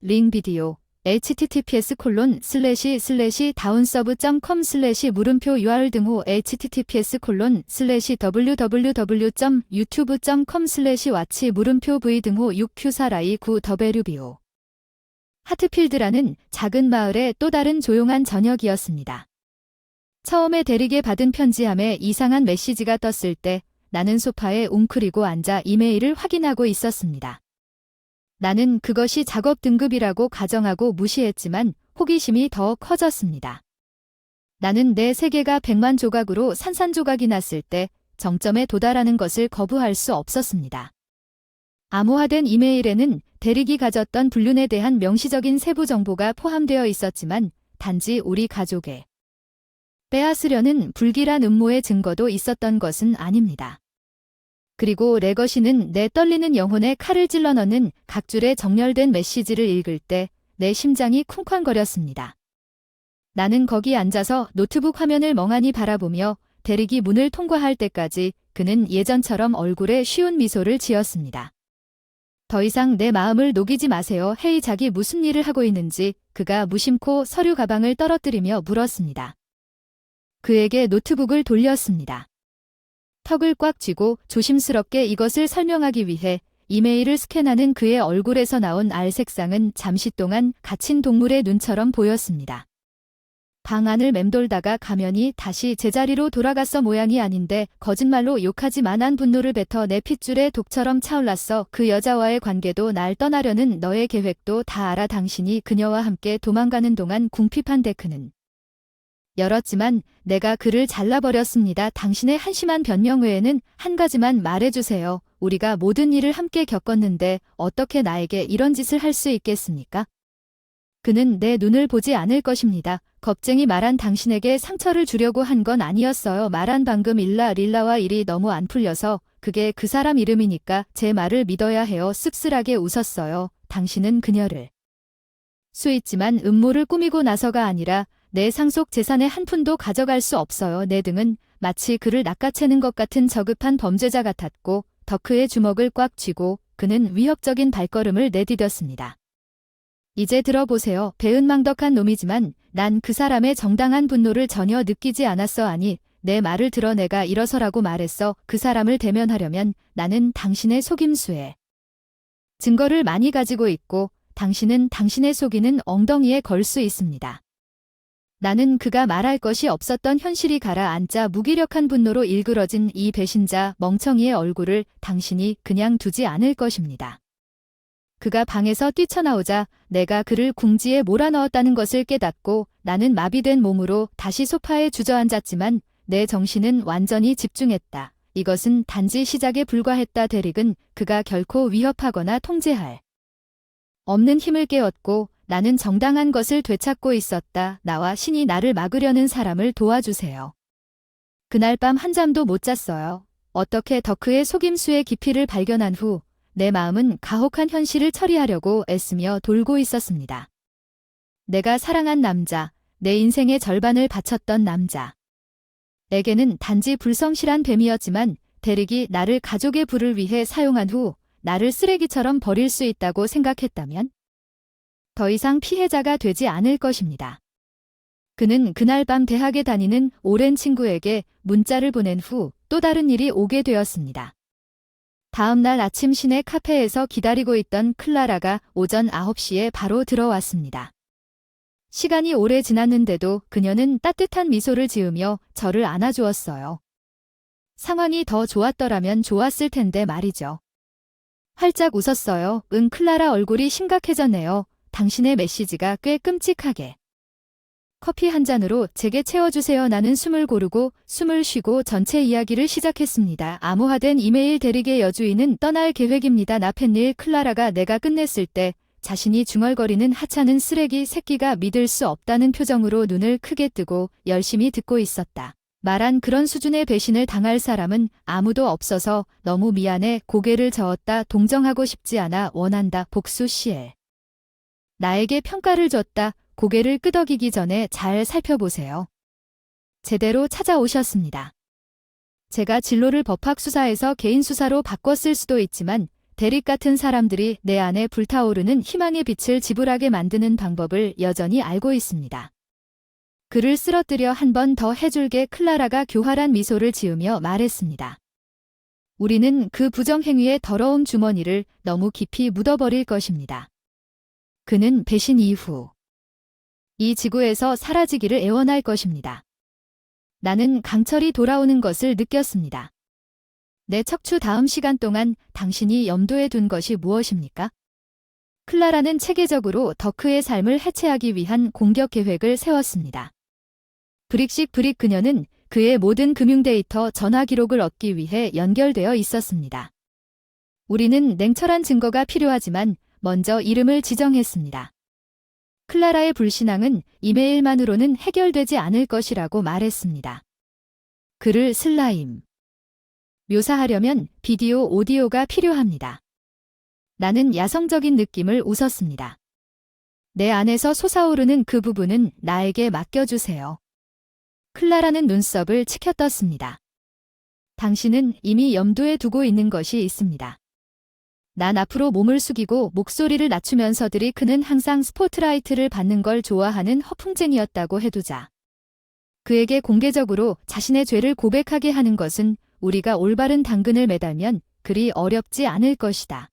링 비디오 https://downsub.com/물음표 URL 등호 https://www.youtube.com/ watch 물음표 v 등호 6q4rai 9wbo 하트필드라는 작은 마을의 또 다른 조용한 저녁이었습니다. 처음에 대릭에 받은 편지함에 이상한 메시지가 떴을 때 나는 소파에 웅크리고 앉아 이메일을 확인하고 있었습니다. 나는 그것이 작업 등급이라고 가정하고 무시했지만 호기심이 더 커졌습니다. 나는 내 세계가 100만 조각으로 산산조각이 났을 때 정점에 도달하는 것을 거부할 수 없었습니다. 암호화된 이메일에는 대릭이 가졌던 불륜에 대한 명시적인 세부 정보가 포함되어 있었지만 단지 우리 가족에 빼앗으려는 불길한 음모의 증거도 있었던 것은 아닙니다. 그리고 레거시는 내 떨리는 영혼에 칼을 찔러 넣는 각줄의 정렬된 메시지를 읽을 때 내 심장이 쿵쾅거렸습니다. 나는 거기 앉아서 노트북 화면을 멍하니 바라보며 대릭이 문을 통과할 때까지 그는 예전처럼 얼굴에 쉬운 미소를 지었습니다. 더 이상 내 마음을 녹이지 마세요. 헤이 자기 무슨 일을 하고 있는지 그가 무심코 서류 가방을 떨어뜨리며 물었습니다. 그에게 노트북을 돌렸습니다. 턱을 꽉 쥐고 조심스럽게 이것을 설명하기 위해 이메일을 스캔하는 그의 얼굴에서 나온 알 색상은 잠시 동안 갇힌 동물의 눈처럼 보였습니다. 방 안을 맴돌다가 가면이 다시 제자리로 돌아갔어. 모양이 아닌데 거짓말로 욕하지 만한 분노를 뱉어 내 핏줄에 독처럼 차올랐어. 그 여자와의 관계도 날 떠나려는 너의 계획도 다 알아. 당신이 그녀와 함께 도망가는 동안 궁핍한 데크는 열었지만 내가 그를 잘라버렸습니다. 당신의 한심한 변명 외에는 한 가지만 말해주세요. 우리가 모든 일을 함께 겪었는데 어떻게 나에게 이런 짓을 할 수 있겠습니까? 그는 내 눈을 보지 않을 것입니다. 겁쟁이 말한 당신에게 상처를 주려고 한 건 아니었어요. 말한 방금 릴라와 일이 너무 안 풀려서 그게 그 사람 이름이니까 제 말을 믿어야 해요. 씁쓸하게 웃었어요. 당신은 그녀를 수있지만 음모를 꾸미고 나서가 아니라 내 상속 재산의 한 푼도 가져갈 수 없어요. 내 등은 마치 그를 낚아채는 것 같은 저급한 범죄자 같았고 더크의 주먹을 꽉 쥐고 그는 위협적인 발걸음을 내디뎠습니다. 이제 들어보세요. 배은망덕한 놈이지만 난 그 사람의 정당한 분노를 전혀 느끼지 않았어. 아니, 내 말을 들어. 내가 일어서라고 말했어. 그 사람을 대면하려면 나는 당신의 속임수에 증거를 많이 가지고 있고 당신은 당신의 속이는 엉덩이에 걸 수 있습니다. 나는 그가 말할 것이 없었던 현실이 가라앉자 무기력한 분노로 일그러진 이 배신자 멍청이의 얼굴을 당신이 그냥 두지 않을 것입니다. 그가 방에서 뛰쳐나오자 내가 그를 궁지에 몰아넣었다는 것을 깨닫고 나는 마비된 몸으로 다시 소파에 주저앉았지만 내 정신은 완전히 집중했다. 이것은 단지 시작에 불과했다. 대릭은 그가 결코 위협하거나 통제할 없는 힘을 깨웠고 나는 정당한 것을 되찾고 있었다. 나와 신이 나를 막으려는 사람을 도와주세요. 그날 밤 한잠도 못 잤어요. 어떻게 더크의 속임수의 깊이를 발견한 후 내 마음은 가혹한 현실을 처리하려고 애쓰며 돌고 있었습니다. 내가 사랑한 남자, 내 인생의 절반을 바쳤던 남자. 에게는 단지 불성실한 뱀이었지만 대릭이 나를 가족의 부를 위해 사용한 후 나를 쓰레기처럼 버릴 수 있다고 생각했다면 더 이상 피해자가 되지 않을 것입니다. 그는 그날 밤 대학에 다니는 오랜 친구에게 문자를 보낸 후 또 다른 일이 오게 되었습니다. 다음 날 아침 시내 카페에서 기다리고 있던 클라라가 오전 9시에 바로 들어왔습니다. 시간이 오래 지났는데도 그녀는 따뜻한 미소를 지으며 저를 안아주었어요. 상황이 더 좋았더라면 좋았을 텐데 말이죠. 활짝 웃었어요. 응. 클라라 얼굴이 심각해졌네요. 당신의 메시지가 꽤 끔찍하게. 커피 한 잔으로 제게 채워주세요. 나는 숨을 고르고 숨을 쉬고 전체 이야기를 시작했습니다. 암호화된 이메일 대릭의 여주인은 떠날 계획입니다. 나펜릴. 클라라가 내가 끝냈을 때 자신이 중얼거리는 하찮은 쓰레기 새끼가 믿을 수 없다는 표정으로 눈을 크게 뜨고 열심히 듣고 있었다. 말한 그런 수준의 배신을 당할 사람은 아무도 없어서 너무 미안해. 고개를 저었다. 동정하고 싶지 않아. 원한다. 복수. CL. 나에게 평가를 줬다. 고개를 끄덕이기 전에 잘 살펴보세요. 제대로 찾아오셨습니다. 제가 진로를 법학 수사에서 개인 수사로 바꿨을 수도 있지만 대릭 같은 사람들이 내 안에 불타오르는 희망의 빛을 지불하게 만드는 방법을 여전히 알고 있습니다. 그를 쓰러뜨려 한 번 더 해줄게. 클라라가 교활한 미소를 지으며 말했습니다. 우리는 그 부정행위의 더러운 주머니를 너무 깊이 묻어버릴 것입니다. 그는 배신 이후 이 지구에서 사라지기를 애원할 것입니다. 나는 강철이 돌아오는 것을 느꼈습니다. 내 척추 다음 시간 동안 당신이 염두에 둔 것이 무엇입니까? 클라라는 체계적으로 더크의 삶을 해체하기 위한 공격 계획을 세웠습니다. 브릭씩 브릭 그녀는 그의 모든 금융 데이터 전화 기록을 얻기 위해 연결되어 있었습니다. 우리는 냉철한 증거가 필요하지만 먼저 이름을 지정했습니다. 클라라의 불신앙은 이메일만으로는 해결되지 않을 것이라고 말했습니다. 그를 슬라임 묘사하려면 비디오, 오디오가 필요합니다. 나는 야성적인 느낌을 웃었습니다. 내 안에서 솟아오르는 그 부분은 나에게 맡겨주세요. 클라라는 눈썹을 치켜떴습니다. 당신은 이미 염두에 두고 있는 것이 있습니다. 난 앞으로 몸을 숙이고 목소리를 낮추면서들이 그는 항상 스포트라이트를 받는 걸 좋아하는 허풍쟁이였다고 해두자. 그에게 공개적으로 자신의 죄를 고백하게 하는 것은 우리가 올바른 당근을 매달면 그리 어렵지 않을 것이다.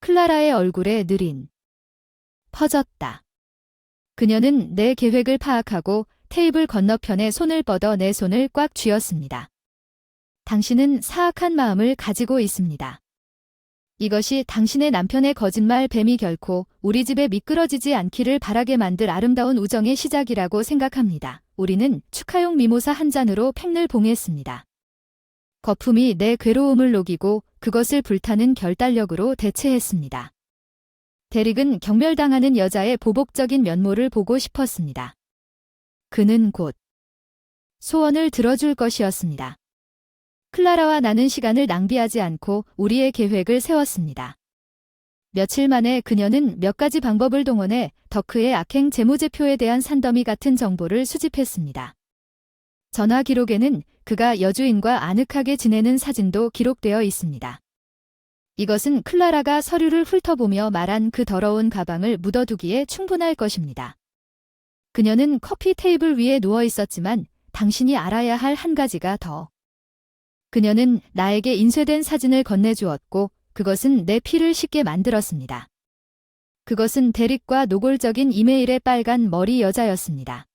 클라라의 얼굴에 느린 퍼졌다. 그녀는 내 계획을 파악하고 테이블 건너편에 손을 뻗어 내 손을 꽉 쥐었습니다. 당신은 사악한 마음을 가지고 있습니다. 이것이 당신의 남편의 거짓말 뱀이 결코 우리 집에 미끄러지지 않기를 바라게 만들 아름다운 우정의 시작이라고 생각합니다. 우리는 축하용 미모사 한 잔으로 팽을 봉했습니다. 거품이 내 괴로움을 녹이고 그것을 불타는 결단력으로 대체했습니다. 데릭은 경멸당하는 여자의 보복적인 면모를 보고 싶었습니다. 그는 곧 소원을 들어줄 것이었습니다. 클라라와 나는 시간을 낭비하지 않고 우리의 계획을 세웠습니다. 며칠 만에 그녀는 몇 가지 방법을 동원해 더크의 악행 재무제표에 대한 산더미 같은 정보를 수집했습니다. 전화 기록에는 그가 여주인과 아늑하게 지내는 사진도 기록되어 있습니다. 이것은 클라라가 서류를 훑어보며 말한 그 더러운 가방을 묻어두기에 충분할 것입니다. 그녀는 커피 테이블 위에 누워 있었지만 당신이 알아야 할 한 가지가 더. 그녀는 나에게 인쇄된 사진을 건네주었고 그것은 내 피를 씻게 만들었습니다. 그것은 데릭과 노골적인 이메일의 빨간 머리 여자였습니다.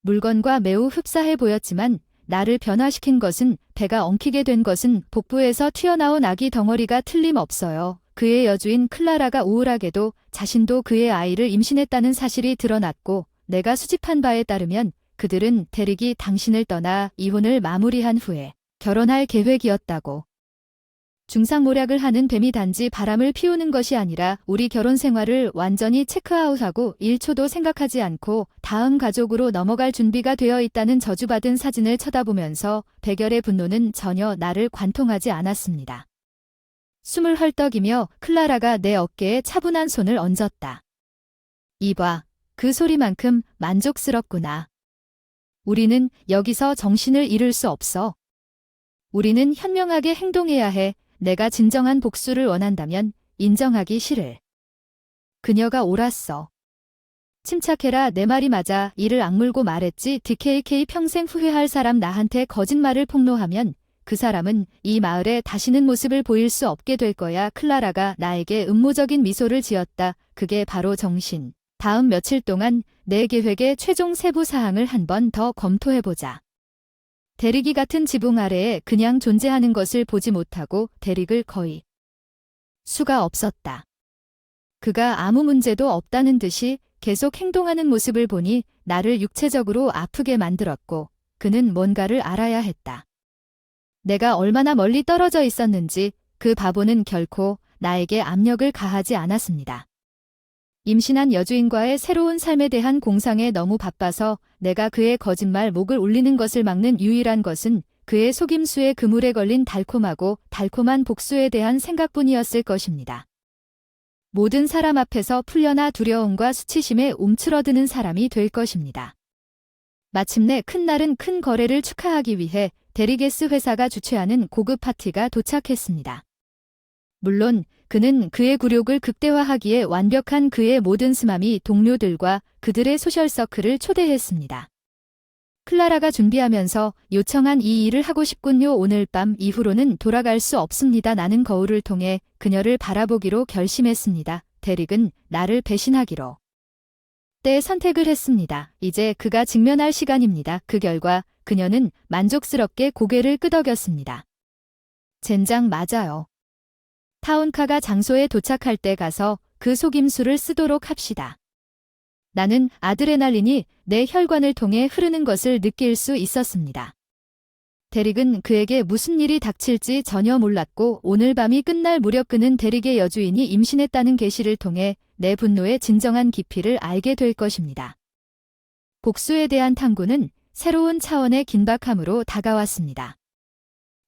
물건과 매우 흡사해 보였지만 나를 변화시킨 것은 배가 엉키게 된 것은 복부에서 튀어나온 아기 덩어리가 틀림없어요. 그의 여주인 클라라가 우울하게도 자신도 그의 아이를 임신했다는 사실이 드러났고 내가 수집한 바에 따르면 그들은 데릭이 당신을 떠나 이혼을 마무리한 후에 결혼할 계획이었다고. 중상모략을 하는 뱀이 단지 바람을 피우는 것이 아니라 우리 결혼 생활을 완전히 체크아웃하고 1초도 생각하지 않고 다음 가족으로 넘어갈 준비가 되어 있다는 저주받은 사진을 쳐다보면서 백열의 분노는 전혀 나를 관통하지 않았습니다. 숨을 헐떡이며 클라라가 내 어깨에 차분한 손을 얹었다. 이봐, 그 소리만큼 만족스럽구나. 우리는 여기서 정신을 잃을 수 없어. 우리는 현명하게 행동해야 해. 내가 진정한 복수를 원한다면 인정하기 싫을. 그녀가 옳았어. 침착해라. 내 말이 맞아. 이를 악물고 말했지. DKK 평생 후회할 사람. 나한테 거짓말을 폭로하면 그 사람은 이 마을에 다시는 모습을 보일 수 없게 될 거야. 클라라가 나에게 음모적인 미소를 지었다. 그게 바로 정신. 다음 며칠 동안 내 계획의 최종 세부 사항을 한 번 더 검토해보자. 데릭이 같은 지붕 아래에 그냥 존재하는 것을 보지 못하고 데릭을 거의 수가 없었다. 그가 아무 문제도 없다는 듯이 계속 행동하는 모습을 보니 나를 육체적으로 아프게 만들었고 그는 뭔가를 알아야 했다. 내가 얼마나 멀리 떨어져 있었는지 그 바보는 결코 나에게 압력을 가하지 않았습니다. 임신한 여주인과의 새로운 삶에 대한 공상에 너무 바빠서 내가 그의 거짓말 목을 울리는 것을 막는 유일한 것은 그의 속임수의 그물에 걸린 달콤하고 달콤한 복수에 대한 생각뿐이었을 것입니다. 모든 사람 앞에서 풀려나 두려움과 수치심에 움츠러드는 사람이 될 것입니다. 마침내 큰 날은 큰 거래를 축하하기 위해 데리게스 회사가 주최하는 고급 파티가 도착했습니다. 물론 그는 그의 굴욕을 극대화하기에 완벽한 그의 모든 스마미 동료들과 그들의 소셜서클을 초대했습니다. 클라라가 준비하면서 요청한 이 일을 하고 싶군요. 오늘 밤 이후로는 돌아갈 수 없습니다. 나는 거울을 통해 그녀를 바라보기로 결심했습니다. 데릭은 나를 배신하기로 때 선택을 했습니다. 이제 그가 직면할 시간입니다. 그 결과 그녀는 만족스럽게 고개를 끄덕였습니다. 젠장 맞아요. 타운카가 장소에 도착할 때 가서 그 속임수를 쓰도록 합시다. 나는 아드레날린이 내 혈관을 통해 흐르는 것을 느낄 수 있었습니다. 데릭은 그에게 무슨 일이 닥칠지 전혀 몰랐고 오늘 밤이 끝날 무렵 그는 데릭의 여주인이 임신했다는 계시를 통해 내 분노의 진정한 깊이를 알게 될 것입니다. 복수에 대한 탐구는 새로운 차원의 긴박함으로 다가왔습니다.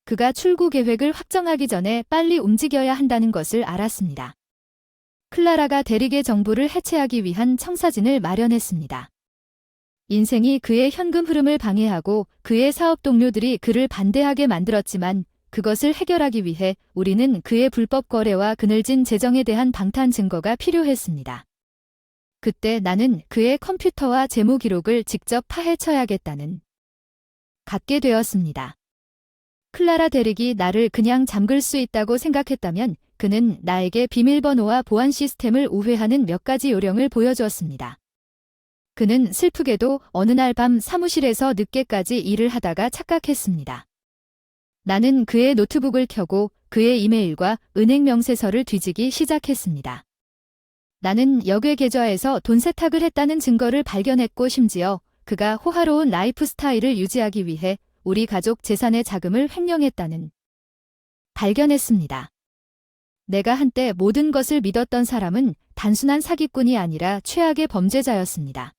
그가 출구 계획을 확정하기 전에 빨리 움직여야 한다는 것을 알았습니다. 클라라가 데릭의 정부를 해체하기 위한 청사진을 마련했습니다. 인생이 그의 현금 흐름을 방해하고 그의 사업 동료들이 그를 반대하게 만들었지만 그것을 해결하기 위해 우리는 그의 불법 거래와 그늘진 재정에 대한 방탄 증거가 필요했습니다. 그때 나는 그의 컴퓨터와 재무 기록을 직접 파헤쳐야겠다는 갖게 되었습니다. 클라라 데릭이 나를 그냥 잠글 수 있다고 생각했다면 그는 나에게 비밀번호와 보안 시스템을 우회하는 몇 가지 요령을 보여주었습니다. 그는 슬프게도 어느 날 밤 사무실에서 늦게까지 일을 하다가 착각했습니다. 나는 그의 노트북을 켜고 그의 이메일과 은행 명세서를 뒤지기 시작했습니다. 나는 역외 계좌에서 돈 세탁을 했다는 증거를 발견했고 심지어 그가 호화로운 라이프 스타일을 유지하기 위해 우리 가족 재산의 자금을 횡령했다는 발견했습니다. 내가 한때 모든 것을 믿었던 사람은 단순한 사기꾼이 아니라 최악의 범죄자였습니다.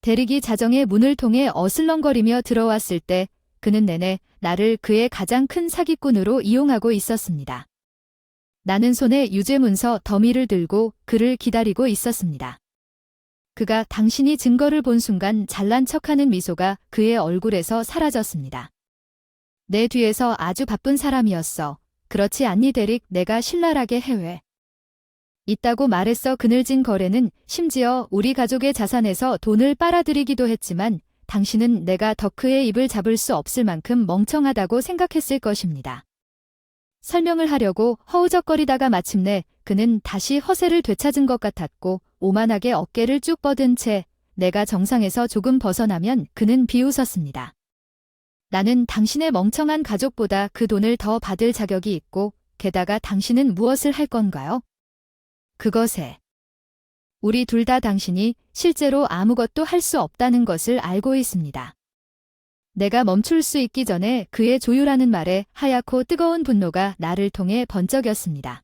데릭이 자정의 문을 통해 어슬렁거리며 들어왔을 때 그는 내내 나를 그의 가장 큰 사기꾼으로 이용하고 있었습니다. 나는 손에 유죄문서 더미를 들고 그를 기다리고 있었습니다. 그가 당신이 증거를 본 순간 잘난 척하는 미소가 그의 얼굴에서 사라졌습니다. 내 뒤에서 아주 바쁜 사람이었어. 그렇지 않니 데릭? 내가 신랄하게 해외 있다고 말했어. 그늘진 거래는 심지어 우리 가족의 자산에서 돈을 빨아들이기도 했지만 당신은 내가 덕크의 입을 잡을 수 없을 만큼 멍청하다고 생각했을 것입니다. 설명을 하려고 허우적거리다가 마침내 그는 다시 허세를 되찾은 것 같았고 오만하게 어깨를 쭉 뻗은 채 내가 정상에서 조금 벗어나면 그는 비웃었습니다. 나는 당신의 멍청한 가족보다 그 돈을 더 받을 자격이 있고 게다가 당신은 무엇을 할 건가요? 그것에 우리 둘 다 당신이 실제로 아무것도 할 수 없다는 것을 알고 있습니다. 내가 멈출 수 있기 전에 그의 조율하는 말에 하얗고 뜨거운 분노가 나를 통해 번쩍였습니다.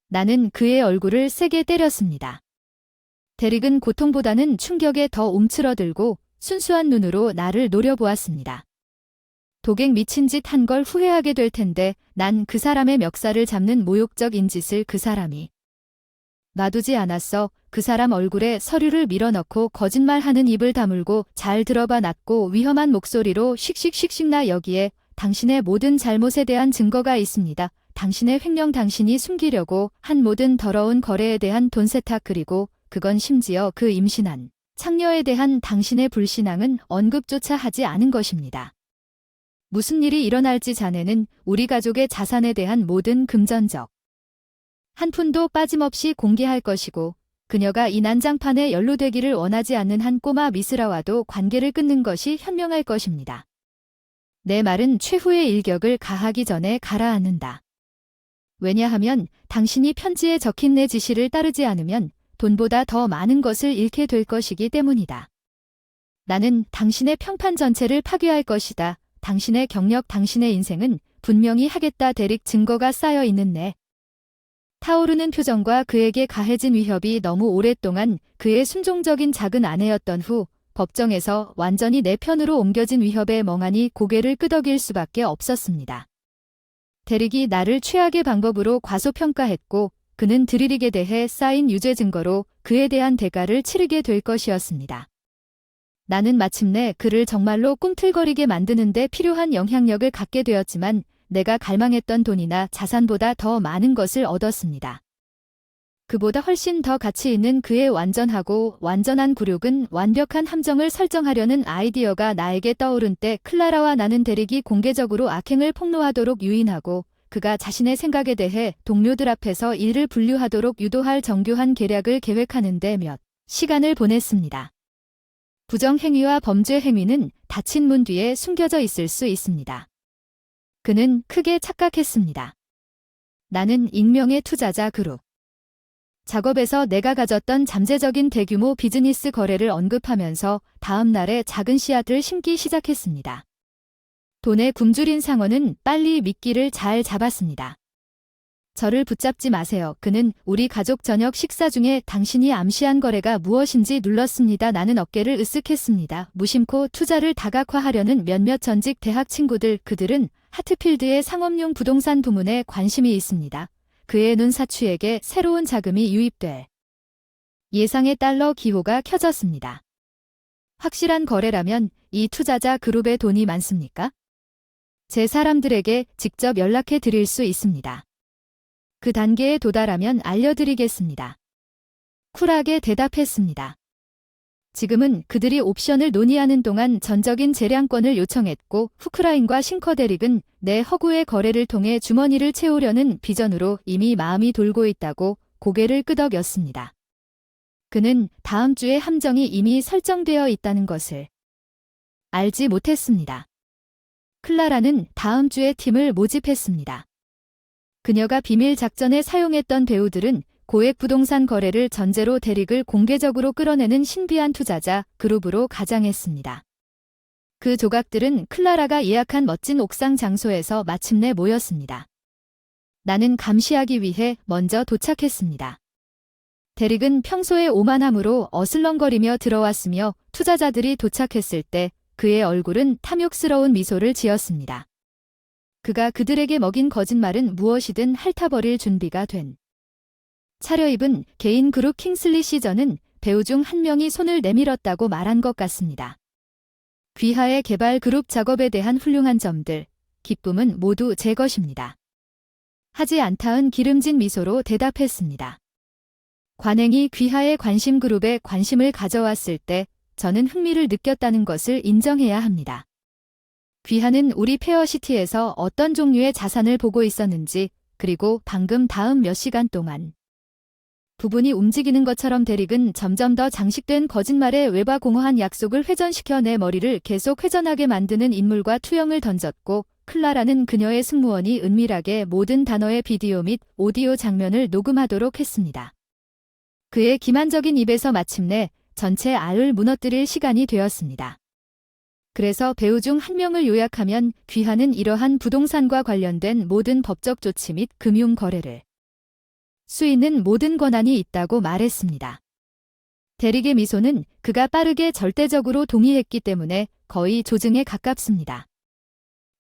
나는 그의 얼굴을 세게 때렸습니다. 데릭은 고통보다는 충격에 더 움츠러들고 순수한 눈으로 나를 노려보았습니다. 도객 미친 짓 한 걸 후회하게 될 텐데 난 그 사람의 멱살을 잡는 모욕적인 짓을 그 사람이 놔두지 않았어. 그 사람 얼굴에 서류를 밀어넣고 거짓말하는 입을 다물고 잘 들어봐 낮고 위험한 목소리로 씩씩씩씩 나 여기에 당신의 모든 잘못에 대한 증거가 있습니다. 당신의 횡령 당신이 숨기려고 한 모든 더러운 거래에 대한 돈 세탁 그리고 그건 심지어 그 임신한 창녀에 대한 당신의 불신앙은 언급조차 하지 않은 것입니다. 무슨 일이 일어날지 자네는 우리 가족의 자산에 대한 모든 금전적 한 푼도 빠짐없이 공개할 것이고 그녀가 이 난장판에 연루되기를 원하지 않는 한 꼬마 미스라와도 관계를 끊는 것이 현명할 것입니다. 내 말은 최후의 일격을 가하기 전에 가라앉는다. 왜냐하면 당신이 편지에 적힌 내 지시를 따르지 않으면 돈보다 더 많은 것을 잃게 될 것이기 때문이다. 나는 당신의 평판 전체를 파괴할 것이다. 당신의 경력, 당신의 인생은 분명히 하겠다. 데릭 증거가 쌓여 있는 내 타오르는 표정과 그에게 가해진 위협이 너무 오랫동안 그의 순종적인 작은 아내였던 후 법정에서 완전히 내 편으로 옮겨진 위협에 멍하니 고개를 끄덕일 수밖에 없었습니다. 데릭이 나를 최악의 방법으로 과소평가했고 그는 드릴릭에 대해 쌓인 유죄 증거로 그에 대한 대가를 치르게 될 것이었습니다. 나는 마침내 그를 정말로 꿈틀거리게 만드는 데 필요한 영향력을 갖게 되었지만 내가 갈망했던 돈이나 자산보다 더 많은 것을 얻었습니다. 그보다 훨씬 더 가치 있는 그의 완전하고 완전한 굴욕은 완벽한 함정을 설정하려는 아이디어가 나에게 떠오른 때 클라라와 나는 데릭이 공개적으로 악행을 폭로하도록 유인하고 그가 자신의 생각에 대해 동료들 앞에서 이를 분류하도록 유도할 정교한 계략을 계획하는데 몇 시간을 보냈습니다. 부정행위와 범죄 행위는 닫힌 문 뒤에 숨겨져 있을 수 있습니다. 그는 크게 착각했습니다. 나는 익명의 투자자 그룹. 작업에서 내가 가졌던 잠재적인 대규모 비즈니스 거래를 언급하면서 다음 날에 작은 씨앗을 심기 시작했습니다. 돈에 굶주린 상어는 빨리 미끼를 잘 잡았습니다. 저를 붙잡지 마세요. 그는 우리 가족 저녁 식사 중에 당신이 암시한 거래가 무엇인지 눌렀습니다. 나는 어깨를 으쓱했습니다. 무심코 투자를 다각화하려는 몇몇 전직 대학 친구들, 그들은 하트필드의 상업용 부동산 부문에 관심이 있습니다. 그의 눈사추에게 새로운 자금이 유입될 예상의 달러 기호가 켜졌습니다. 확실한 거래라면 이 투자자 그룹에 돈이 많습니까? 제 사람들에게 직접 연락해 드릴 수 있습니다. 그 단계에 도달하면 알려드리겠습니다. 쿨하게 대답했습니다. 지금은 그들이 옵션을 논의하는 동안 전적인 재량권을 요청했고 후크라인과 싱커데릭은 내 허구의 거래를 통해 주머니를 채우려는 비전으로 이미 마음이 돌고 있다고 고개를 끄덕였습니다. 그는 다음 주에 함정이 이미 설정되어 있다는 것을 알지 못했습니다. 클라라는 다음 주에 팀을 모집했습니다. 그녀가 비밀 작전에 사용했던 배우들은 고액 부동산 거래를 전제로 데릭을 공개적으로 끌어내는 신비한 투자자 그룹으로 가장했습니다. 그 조각들은 클라라가 예약한 멋진 옥상 장소에서 마침내 모였습니다. 나는 감시하기 위해 먼저 도착했습니다. 데릭은 평소에 오만함으로 어슬렁거리며 들어왔으며 투자자들이 도착했을 때 그의 얼굴은 탐욕스러운 미소를 지었습니다. 그가 그들에게 먹인 거짓말은 무엇이든 핥아버릴 준비가 된 차려입은 개인 그룹 킹슬리 시저는 배우 중 한 명이 손을 내밀었다고 말한 것 같습니다. 귀하의 개발 그룹 작업에 대한 훌륭한 점들, 기쁨은 모두 제 것입니다. 하지 않다은 기름진 미소로 대답했습니다. 관행이 귀하의 관심 그룹에 관심을 가져왔을 때 저는 흥미를 느꼈다는 것을 인정해야 합니다. 귀하는 우리 페어시티에서 어떤 종류의 자산을 보고 있었는지, 그리고 방금 다음 몇 시간 동안 부분이 움직이는 것처럼 데릭은 점점 더 장식된 거짓말에 외바공허한 약속을 회전시켜 내 머리를 계속 회전하게 만드는 인물과 투영을 던졌고 클라라는 그녀의 승무원이 은밀하게 모든 단어의 비디오 및 오디오 장면을 녹음하도록 했습니다. 그의 기만적인 입에서 마침내 전체 알을 무너뜨릴 시간이 되었습니다. 그래서 배우 중 한 명을 요약하면 귀하는 이러한 부동산과 관련된 모든 법적 조치 및 금융 거래를 수있는 모든 권한이 있다고 말했습니다. 데릭의 미소는 그가 빠르게 절대적으로 동의했기 때문에 거의 조증에 가깝습니다.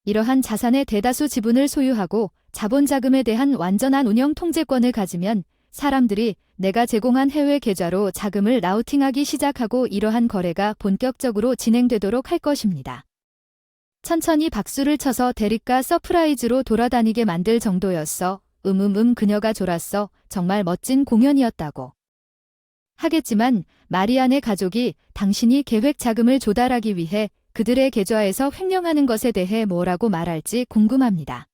이러한 자산의 대다수 지분을 소유하고 자본 자금에 대한 완전한 운영 통제권을 가지면 사람들이 내가 제공한 해외 계좌로 자금을 라우팅하기 시작하고 이러한 거래가 본격적으로 진행되도록 할 것입니다. 천천히 박수를 쳐서 데릭과 서프라이즈로 돌아다니게 만들 정도였어. 그녀가 졸았어. 정말 멋진 공연이었다고 하겠지만 마리안의 가족이 당신이 계획 자금을 조달하기 위해 그들의 계좌에서 횡령하는 것에 대해 뭐라고 말할지 궁금합니다.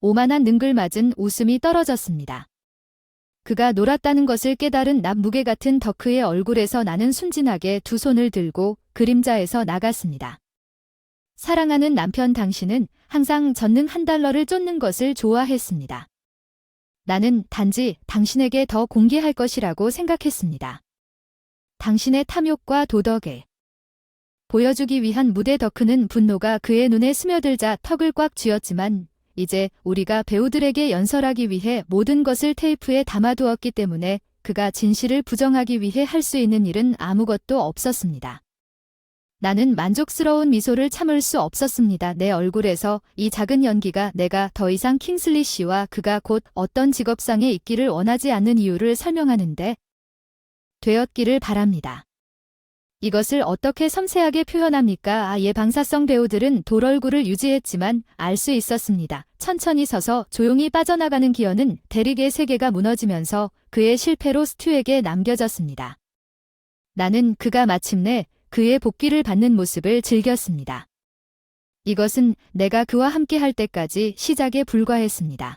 오만한 능글맞은 웃음이 떨어졌습니다. 그가 놀았다는 것을 깨달은 납 무게 같은 덕크의 얼굴에서 나는 순진하게 두 손을 들고 그림자에서 나갔습니다. 사랑하는 남편 당신은 항상 전능 $1를 쫓는 것을 좋아했습니다. 나는 단지 당신에게 더 공개할 것이라고 생각했습니다. 당신의 탐욕과 도덕에 보여주기 위한 무대. 덕크는 분노가 그의 눈에 스며들자 턱을 꽉 쥐었지만 이제 우리가 배우들에게 연설하기 위해 모든 것을 테이프에 담아두었기 때문에 그가 진실을 부정하기 위해 할 수 있는 일은 아무것도 없었습니다. 나는 만족스러운 미소를 참을 수 없었습니다. 내 얼굴에서 이 작은 연기가 내가 더 이상 킹슬리 씨와 그가 곧 어떤 직업상에 있기를 원하지 않는 이유를 설명하는데 되었기를 바랍니다. 이것을 어떻게 섬세하게 표현합니까? 예, 방사성 배우들은 돌얼굴을 유지했지만 알 수 있었습니다. 천천히 서서 조용히 빠져나가는 기어는 데릭의 세계가 무너지면서 그의 실패로 스튜에게 남겨졌습니다. 나는 그가 마침내 그의 복귀를 받는 모습을 즐겼습니다. 이것은 내가 그와 함께 할 때까지 시작에 불과했습니다.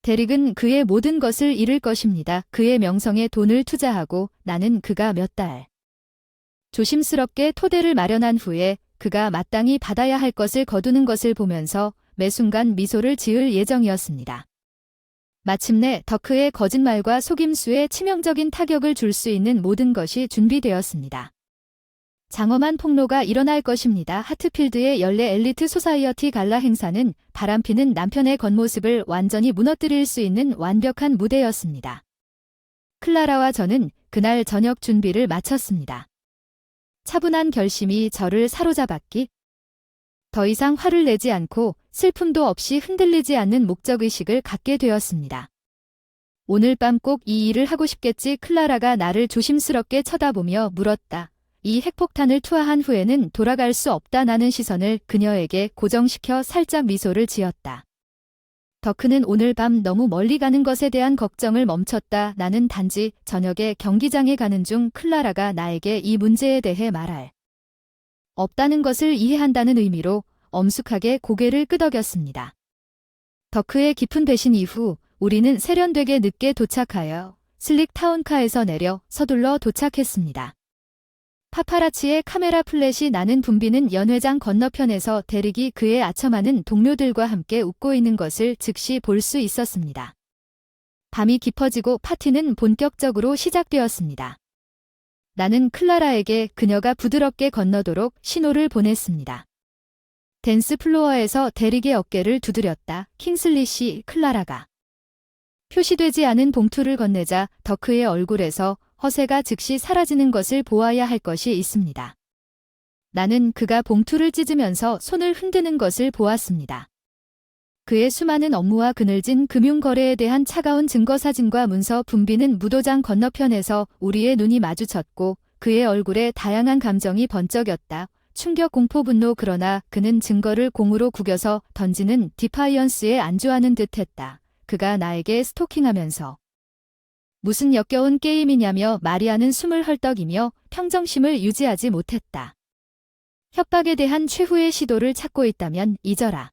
데릭은 그의 모든 것을 잃을 것입니다. 그의 명성에 돈을 투자하고 나는 그가 몇 달 조심스럽게 토대를 마련한 후에 그가 마땅히 받아야 할 것을 거두는 것을 보면서 매 순간 미소를 지을 예정이었습니다. 마침내 더크의 거짓말과 속임수에 치명적인 타격을 줄 수 있는 모든 것이 준비되었습니다. 장엄한 폭로가 일어날 것입니다. 하트필드의 연례 엘리트 소사이어티 갈라 행사는 바람피는 남편의 겉모습을 완전히 무너뜨릴 수 있는 완벽한 무대였습니다. 클라라와 저는 그날 저녁 준비를 마쳤습니다. 차분한 결심이 저를 사로잡았기. 더 이상 화를 내지 않고 슬픔도 없이 흔들리지 않는 목적의식을 갖게 되었습니다. 오늘 밤 꼭 이 일을 하고 싶겠지. 클라라가 나를 조심스럽게 쳐다보며 물었다. 이 핵폭탄을 투하한 후에는 돌아갈 수 없다. 나는 시선을 그녀에게 고정시켜 살짝 미소를 지었다. 더크는 오늘 밤 너무 멀리 가는 것에 대한 걱정을 멈췄다. 나는 단지 저녁에 경기장에 가는 중 클라라가 나에게 이 문제에 대해 말할 없다는 것을 이해한다는 의미로 엄숙하게 고개를 끄덕였습니다. 더크의 깊은 배신 이후 우리는 세련되게 늦게 도착하여 슬릭 타운카에서 내려 서둘러 도착했습니다. 파파라치의 카메라 플래시 나는 붐비는 연회장 건너편에서 데릭이 그의 아첨하는 동료들과 함께 웃고 있는 것을 즉시 볼 수 있었습니다. 밤이 깊어지고 파티는 본격적으로 시작되었습니다. 나는 클라라에게 그녀가 부드럽게 건너도록 신호를 보냈습니다. 댄스 플로어에서 데릭의 어깨를 두드렸다. 킹슬리 씨, 클라라가 표시되지 않은 봉투를 건네자 더크의 얼굴에서 허세가 즉시 사라지는 것을 보아야 할 것이 있습니다. 나는 그가 봉투를 찢으면서 손을 흔드는 것을 보았습니다. 그의 수많은 업무와 그늘진 금융거래에 대한 차가운 증거사진과 문서 붐비는 무도장 건너편에서 우리의 눈이 마주쳤고 그의 얼굴에 다양한 감정이 번쩍였다. 충격, 공포, 분노. 그러나 그는 증거를 공으로 구겨서 던지는 디파이언스에 안주하는 듯했다. 그가 나에게 스토킹하면서 무슨 역겨운 게임이냐며 마리아는 숨을 헐떡이며 평정심을 유지하지 못했다. 협박에 대한 최후의 시도를 찾고 있다면 잊어라.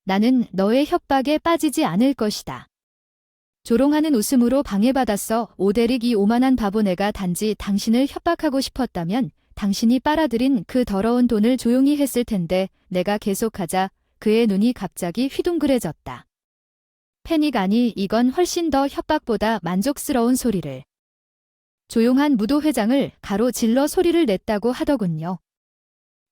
나는 너의 협박에 빠지지 않을 것이다. 조롱하는 웃음으로 방해받았어. 오데릭, 이 오만한 바보. 내가 단지 당신을 협박하고 싶었다면 당신이 빨아들인 그 더러운 돈을 조용히 했을 텐데. 내가 계속하자 그의 눈이 갑자기 휘둥그레졌다. 패닉, 아니, 이건 훨씬 더 협박보다 만족스러운 소리를. 조용한 무도회장을 가로질러 소리를 냈다고 하더군요.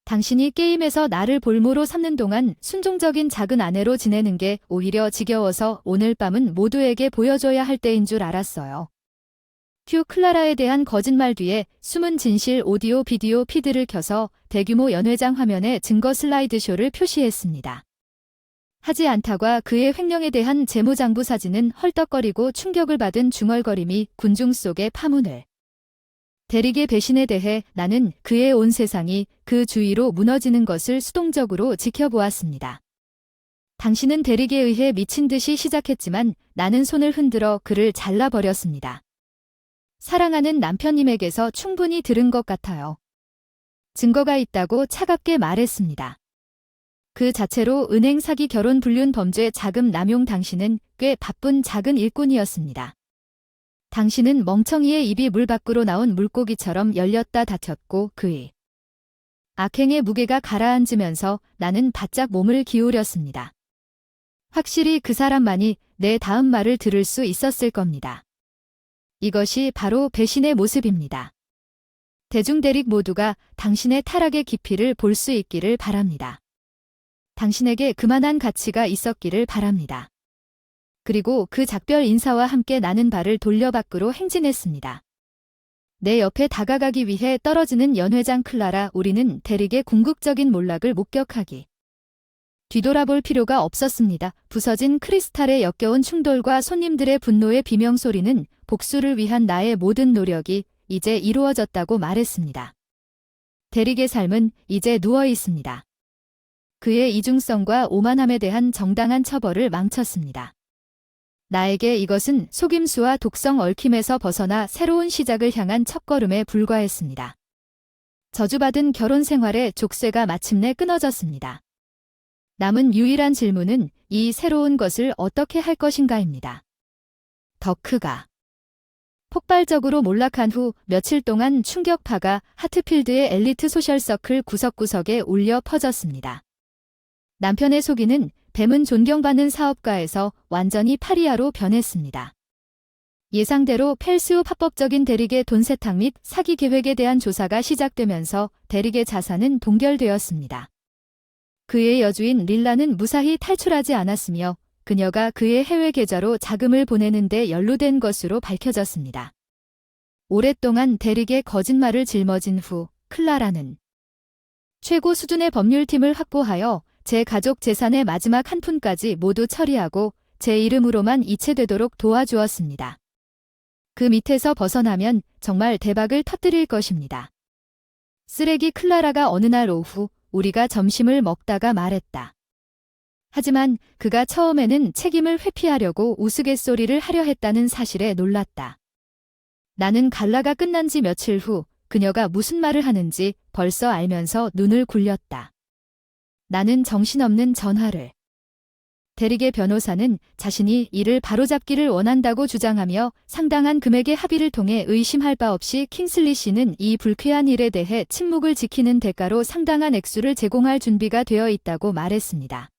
당신이 게임에서 나를 볼모로 삼는 동안 순종적인 작은 아내로 지내는 게 오히려 지겨워서 오늘 밤은 모두에게 보여줘야 할 때인 줄 알았어요. 큐. 클라라에 대한 거짓말 뒤에 숨은 진실. 오디오 비디오 피드를 켜서 대규모 연회장 화면에 증거 슬라이드쇼를 표시했습니다. 하지 않다과 그의 횡령에 대한 재무장부 사진은 헐떡거리고 충격을 받은 중얼거림이 군중 속에 파문을. 데릭의 배신에 대해 나는 그의 온 세상이 그 주위로 무너지는 것을 수동적으로 지켜보았습니다. 당신은 데릭에 의해 미친 듯이 시작했지만 나는 손을 흔들어 그를 잘라버렸습니다. 사랑하는 남편님에게서 충분히 들은 것 같아요. 증거가 있다고 차갑게 말했습니다. 그 자체로 은행 사기, 결혼 불륜, 범죄, 자금 남용. 당신은 꽤 바쁜 작은 일꾼이었습니다. 당신은 멍청이의 입이 물 밖으로 나온 물고기처럼 열렸다 닫혔고 그의 악행의 무게가 가라앉으면서 나는 바짝 몸을 기울였습니다. 확실히 그 사람만이 내 다음 말을 들을 수 있었을 겁니다. 이것이 바로 배신의 모습입니다. 대중 데릭 모두가 당신의 타락의 깊이를 볼 수 있기를 바랍니다. 당신에게 그만한 가치가 있었기를 바랍니다. 그리고 그 작별 인사와 함께 나는 발을 돌려 밖으로 행진했습니다. 내 옆에 다가가기 위해 떨어지는 연회장. 클라라, 우리는 데릭의 궁극적인 몰락을 목격하기. 뒤돌아볼 필요가 없었습니다. 부서진 크리스탈의 역겨운 충돌과 손님들의 분노의 비명소리는 복수를 위한 나의 모든 노력이 이제 이루어졌다고 말했습니다. 대릭의 삶은 이제 누워 있습니다. 그의 이중성과 오만함에 대한 정당한 처벌을 망쳤습니다. 나에게 이것은 속임수와 독성 얽힘에서 벗어나 새로운 시작을 향한 첫걸음에 불과했습니다. 저주받은 결혼 생활의 족쇄가 마침내 끊어졌습니다. 남은 유일한 질문은 이 새로운 것을 어떻게 할 것인가입니다. 더크가 폭발적으로 몰락한 후 며칠 동안 충격파가 하트필드의 엘리트 소셜서클 구석구석에 울려 퍼졌습니다. 남편의 속이는 뱀은 존경받는 사업가에서 완전히 파리아로 변했습니다. 예상대로 펠스후 합법적인 대릭의 돈 세탁 및 사기 계획에 대한 조사가 시작되면서 대릭의 자산은 동결되었습니다. 그의 여주인 릴라는 무사히 탈출하지 않았으며 그녀가 그의 해외 계좌로 자금을 보내는 데 연루된 것으로 밝혀졌습니다. 오랫동안 대릭의 거짓말을 짊어진 후 클라라는 최고 수준의 법률팀을 확보하여 제 가족 재산의 마지막 한 푼까지 모두 처리하고 제 이름으로만 이체되도록 도와주었습니다. 그 밑에서 벗어나면 정말 대박을 터뜨릴 것입니다. 쓰레기 클라라가 어느 날 오후 우리가 점심을 먹다가 말했다. 하지만 그가 처음에는 책임을 회피하려고 우스갯소리를 하려 했다는 사실에 놀랐다. 나는 갈라가 끝난 지 며칠 후 그녀가 무슨 말을 하는지 벌써 알면서 눈을 굴렸다. 나는 정신없는 전화를. 대릭의 변호사는 자신이 이를 바로잡기를 원한다고 주장하며 상당한 금액의 합의를 통해 의심할 바 없이 킹슬리 씨는 이 불쾌한 일에 대해 침묵을 지키는 대가로 상당한 액수를 제공할 준비가 되어 있다고 말했습니다.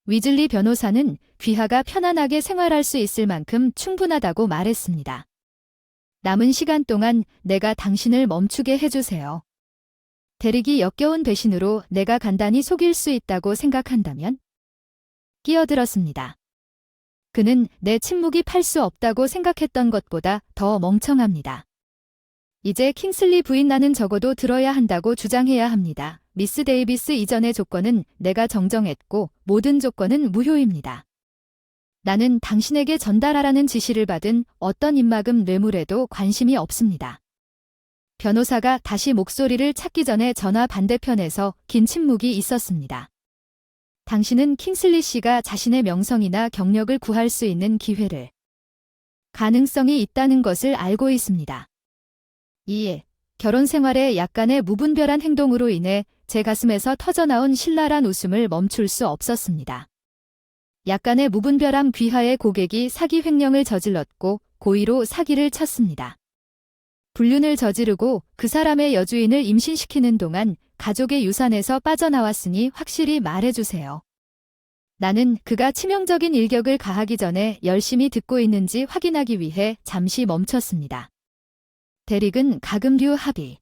위즐리 변호사는 귀하가 편안하게 생활할 수 있을 만큼 충분하다고 말했습니다. 남은 시간 동안 내가 당신을 멈추게 해주세요. 대릭이 역겨운 배신으로 내가 간단히 속일 수 있다고 생각한다면? 끼어들었습니다. 그는 내 침묵이 팔 수 없다고 생각했던 것보다 더 멍청합니다. 이제 킹슬리 부인 나는 적어도 들어야 한다고 주장해야 합니다. 미스 데이비스 이전의 조건은 내가 정정했고 모든 조건은 무효입니다. 나는 당신에게 전달하라는 지시를 받은 어떤 입막음 뇌물에도 관심이 없습니다. 변호사가 다시 목소리를 찾기 전에 전화 반대편에서 긴 침묵이 있었습니다. 당신은 킹슬리 씨가 자신의 명성이나 경력을 구할 수 있는 기회를 가능성이 있다는 것을 알고 있습니다. 이에 결혼 생활에 약간의 무분별한 행동으로 인해 제 가슴에서 터져나온 신랄한 웃음을 멈출 수 없었습니다. 약간의 무분별함 귀하의 고객이 사기 횡령을 저질렀고 고의로 사기를 쳤습니다. 불륜을 저지르고 그 사람의 여주인을 임신시키는 동안 가족의 유산에서 빠져나왔으니 확실히 말해주세요. 나는 그가 치명적인 일격을 가하기 전에 열심히 듣고 있는지 확인하기 위해 잠시 멈췄습니다. 대릭은 가금류 합의.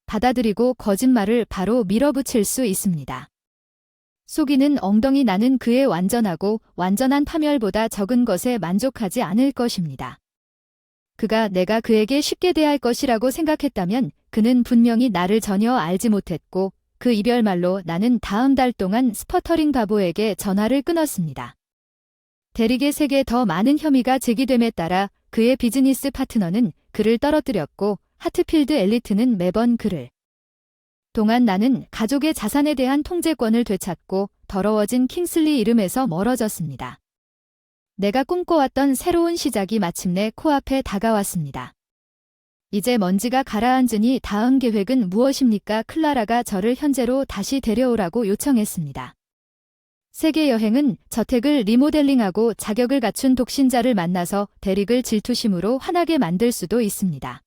받아들이고 거짓말을 바로 밀어붙일 수 있습니다. 속이는 엉덩이 나는 그의 완전하고 완전한 파멸보다 적은 것에 만족하지 않을 것입니다. 그가 내가 그에게 쉽게 대할 것이라고 생각했다면 그는 분명히 나를 전혀 알지 못했고 그 이별말로 나는 다음 달 동안 스퍼터링 바보에게 전화를 끊었습니다. 대릭의 세계 더 많은 혐의가 제기됨에 따라 그의 비즈니스 파트너는 그를 떨어뜨렸고 하트필드 엘리트는 매번 그를 동안 나는 가족의 자산에 대한 통제권을 되찾고 더러워진 킹슬리 이름에서 멀어졌습니다. 내가 꿈꿔왔던 새로운 시작이 마침내 코앞에 다가왔습니다. 이제 먼지가 가라앉으니 다음 계획은 무엇입니까? 클라라가 저를 현재로 다시 데려오라고 요청했습니다. 세계 여행은 저택을 리모델링하고 자격을 갖춘 독신자를 만나서 대릭을 질투심으로 화나게 만들 수도 있습니다.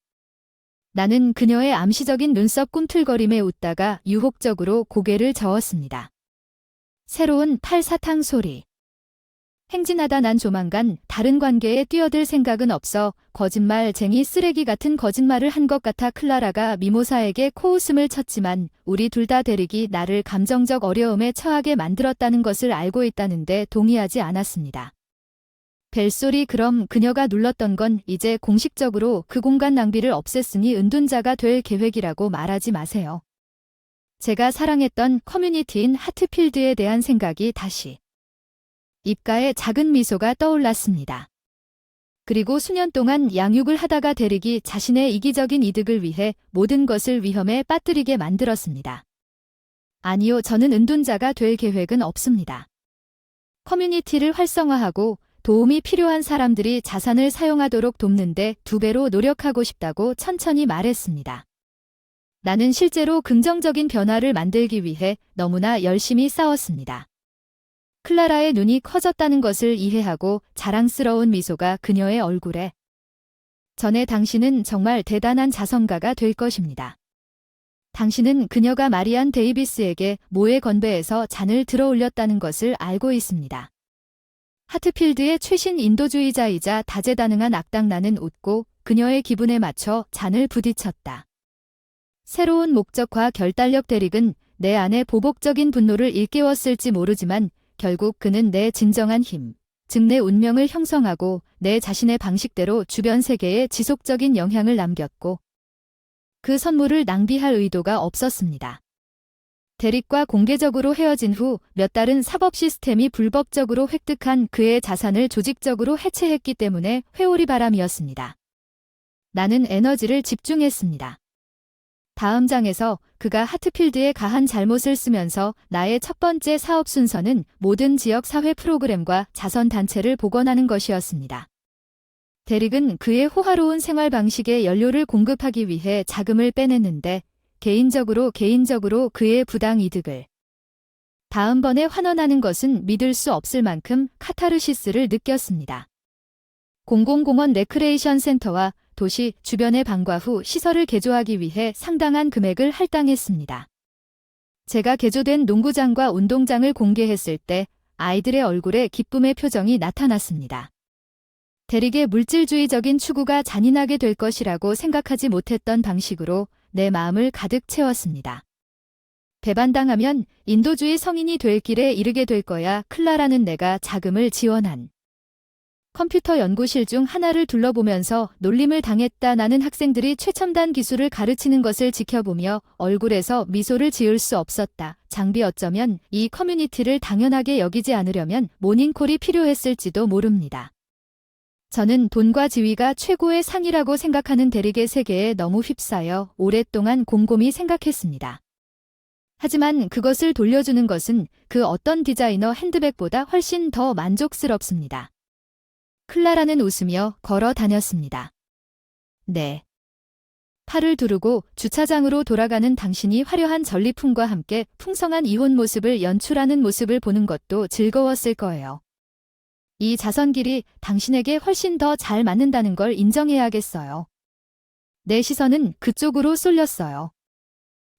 나는 그녀의 암시적인 눈썹 꿈틀거림에 웃다가 유혹적으로 고개를 저었습니다. 새로운 팔사탕 소리. 행진하다 난 조만간 다른 관계에 뛰어들 생각은 없어 거짓말쟁이 쓰레기 같은 거짓말을 한 것 같아 클라라가 미모사에게 코웃음을 쳤지만 우리 둘 다 대릭이 나를 감정적 어려움에 처하게 만들었다는 것을 알고 있다는데 동의하지 않았습니다. 벨소리 그럼 그녀가 눌렀던 건 이제 공식적으로 그 공간 낭비를 없앴으니 은둔자가 될 계획이라고 말하지 마세요. 제가 사랑했던 커뮤니티인 하트필드에 대한 생각이 다시 입가에 작은 미소가 떠올랐습니다. 그리고 수년 동안 양육을 하다가 대릭이 자신의 이기적인 이득을 위해 모든 것을 위험에 빠뜨리게 만들었습니다. 아니요, 저는 은둔자가 될 계획은 없습니다. 커뮤니티를 활성화하고 도움이 필요한 사람들이 자산을 사용하도록 돕는데 2배로 노력하고 싶다고 천천히 말했습니다. 나는 실제로 긍정적인 변화를 만들기 위해 너무나 열심히 싸웠습니다. 클라라의 눈이 커졌다는 것을 이해하고 자랑스러운 미소가 그녀의 얼굴에. 전에 당신은 정말 대단한 자선가가 될 것입니다. 당신은 그녀가 마리안 데이비스에게 모의 건배에서 잔을 들어올렸다는 것을 알고 있습니다. 하트필드의 최신 인도주의자이자 다재다능한 악당나는 웃고 그녀의 기분에 맞춰 잔을 부딪혔다. 새로운 목적과 결단력 대릭은 내 안에 보복적인 분노를 일깨웠을지 모르지만 결국 그는 내 진정한 힘, 즉 내 운명을 형성하고 내 자신의 방식대로 주변 세계에 지속적인 영향을 남겼고 그 선물을 낭비할 의도가 없었습니다. 대릭과 공개적으로 헤어진 후 몇 달은 사법 시스템이 불법적으로 획득한 그의 자산을 조직적으로 해체했기 때문에 회오리 바람이었습니다. 나는 에너지를 집중했습니다. 다음 장에서 그가 하트필드에 가한 잘못을 쓰면서 나의 첫 번째 사업 순서는 모든 지역 사회 프로그램과 자선단체를 복원하는 것이었습니다. 대릭은 그의 호화로운 생활 방식에 연료를 공급하기 위해 자금을 빼냈는데 개인적으로 그의 부당 이득을 다음번에 환원하는 것은 믿을 수 없을 만큼 카타르시스를 느꼈습니다. 공공공원 레크레이션 센터와 도시 주변의 방과 후 시설을 개조하기 위해 상당한 금액을 할당했습니다. 제가 개조된 농구장과 운동장을 공개했을 때 아이들의 얼굴에 기쁨의 표정이 나타났습니다. 대릭의 물질주의적인 추구가 잔인하게 될 것이라고 생각하지 못했던 방식으로 내 마음을 가득 채웠습니다. 배반당하면 인도주의 성인이 될 길에 이르게 될 거야. 클라라는 내가 자금을 지원한 컴퓨터 연구실 중 하나를 둘러보면서 놀림을 당했다. 나는 학생들이 최첨단 기술을 가르치는 것을 지켜보며 얼굴에서 미소를 지을 수 없었다. 장비 어쩌면 이 커뮤니티를 당연하게 여기지 않으려면 모닝콜이 필요했을지도 모릅니다. 저는 돈과 지위가 최고의 상이라고 생각하는 대릭의 세계에 너무 휩싸여 오랫동안 곰곰이 생각했습니다. 하지만 그것을 돌려주는 것은 그 어떤 디자이너 핸드백보다 훨씬 더 만족스럽습니다. 클라라는 웃으며 걸어 다녔습니다. 네. 팔을 두르고 주차장으로 돌아가는 당신이 화려한 전리품과 함께 풍성한 이혼 모습을 연출하는 모습을 보는 것도 즐거웠을 거예요. 이 자선길이 당신에게 훨씬 더 잘 맞는다는 걸 인정해야겠어요. 내 시선은 그쪽으로 쏠렸어요.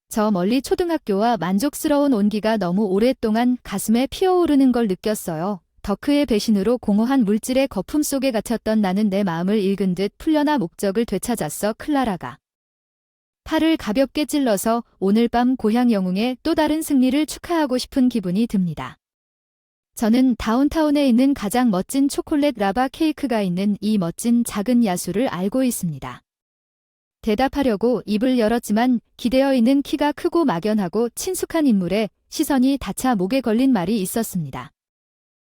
저 멀리 초등학교와 만족스러운 온기가 너무 오랫동안 가슴에 피어오르는 걸 느꼈어요. 덕크의 배신으로 공허한 물질의 거품 속에 갇혔던 나는 내 마음을 읽은 듯 풀려나 목적을 되찾았어. 클라라가 팔을 가볍게 찔러서 오늘 밤 고향 영웅의 또 다른 승리를 축하하고 싶은 기분이 듭니다. 저는 다운타운에 있는 가장 멋진 초콜릿 라바 케이크가 있는 이 멋진 작은 야수를 알고 있습니다. 대답하려고 입을 열었지만 기대어 있는 키가 크고 막연하고 친숙한 인물에 시선이 닿자 목에 걸린 말이 있었습니다.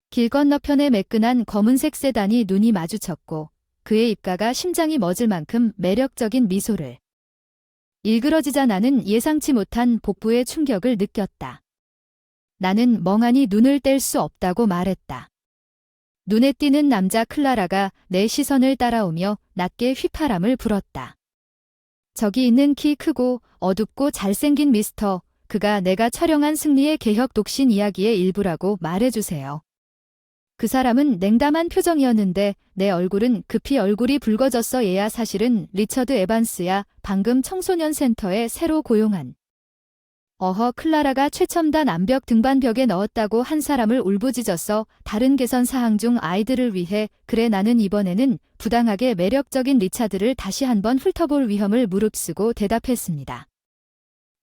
길 건너편에 매끈한 검은색 세단이 눈이 마주쳤고 그의 입가가 심장이 멎을 만큼 매력적인 미소를 일그러지자 나는 예상치 못한 복부의 충격을 느꼈다. 나는 멍하니 눈을 뗄 수 없다고 말했다. 눈에 띄는 남자 클라라가 내 시선을 따라오며 낮게 휘파람을 불었다. 저기 있는 키 크고 어둡고 잘생긴 미스터, 그가 내가 촬영한 승리의 개혁 독신 이야기의 일부라고 말해주세요. 그 사람은 냉담한 표정이었는데 내 얼굴은 급히 얼굴이 붉어졌어. 얘야 사실은 리처드 에반스야. 방금 청소년 센터에 새로 고용한. 클라라가 최첨단 암벽 등반벽에 넣었다고 한 사람을 울부짖었어. 다른 개선 사항 중 아이들을 위해. 그래 나는 이번에는 부당하게 매력적인 리차드를 다시 한번 훑어볼 위험을 무릅쓰고 대답했습니다.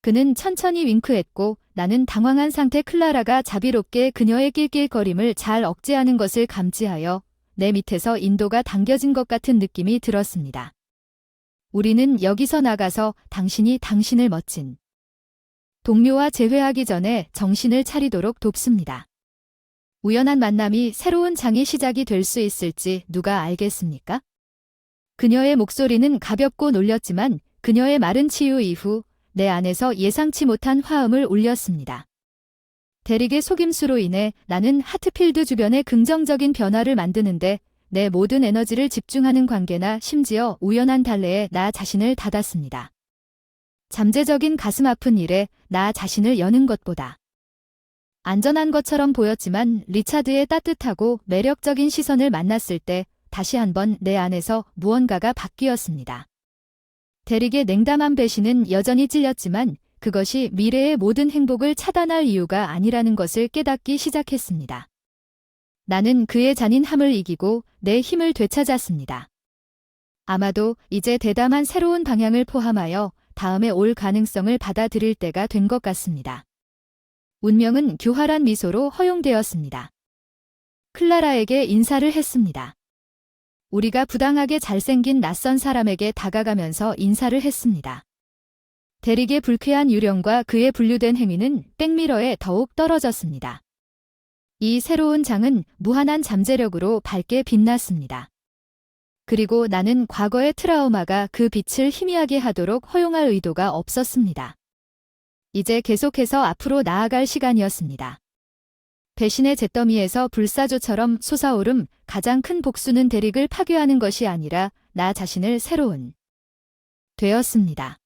그는 천천히 윙크했고 나는 당황한 상태. 클라라가 자비롭게 그녀의 낄낄거림을 잘 억제하는 것을 감지하여 내 밑에서 인도가 당겨진 것 같은 느낌이 들었습니다. 우리는 여기서 나가서 당신이 당신을 멋진 동료와 재회하기 전에 정신을 차리도록 돕습니다. 우연한 만남이 새로운 장의 시작이 될 수 있을지 누가 알겠습니까? 그녀의 목소리는 가볍고 놀렸지만 그녀의 마른 치유 이후 내 안에서 예상치 못한 화음을 울렸습니다. 데릭의 속임수로 인해 나는 하트필드 주변에 긍정적인 변화를 만드는데 내 모든 에너지를 집중하는 관계나 심지어 우연한 달래에 나 자신을 닫았습니다. 잠재적인 가슴 아픈 일에 나 자신을 여는 것보다 안전한 것처럼 보였지만 리차드의 따뜻하고 매력적인 시선을 만났을 때 다시 한번 내 안에서 무언가가 바뀌었습니다. 데릭의 냉담한 배신은 여전히 찔렸지만 그것이 미래의 모든 행복을 차단할 이유가 아니라는 것을 깨닫기 시작했습니다. 나는 그의 잔인함을 이기고 내 힘을 되찾았습니다. 아마도 이제 대담한 새로운 방향을 포함하여 다음에 올 가능성을 받아들일 때가 된 것 같습니다. 운명은 교활한 미소로 허용되었습니다. 클라라에게 인사를 했습니다. 우리가 부당하게 잘생긴 낯선 사람에게 다가가면서 인사를 했습니다. 데릭의 불쾌한 유령과 그의 분류된 행위는 백미러에 더욱 떨어졌습니다. 이 새로운 장은 무한한 잠재력으로 밝게 빛났습니다. 그리고 나는 과거의 트라우마가 그 빛을 희미하게 하도록 허용할 의도가 없었습니다. 이제 계속해서 앞으로 나아갈 시간이었습니다. 배신의 잿더미에서 불사조처럼 솟아오름 가장 큰 복수는 데릭을 파괴하는 것이 아니라 나 자신을 새로운 되었습니다.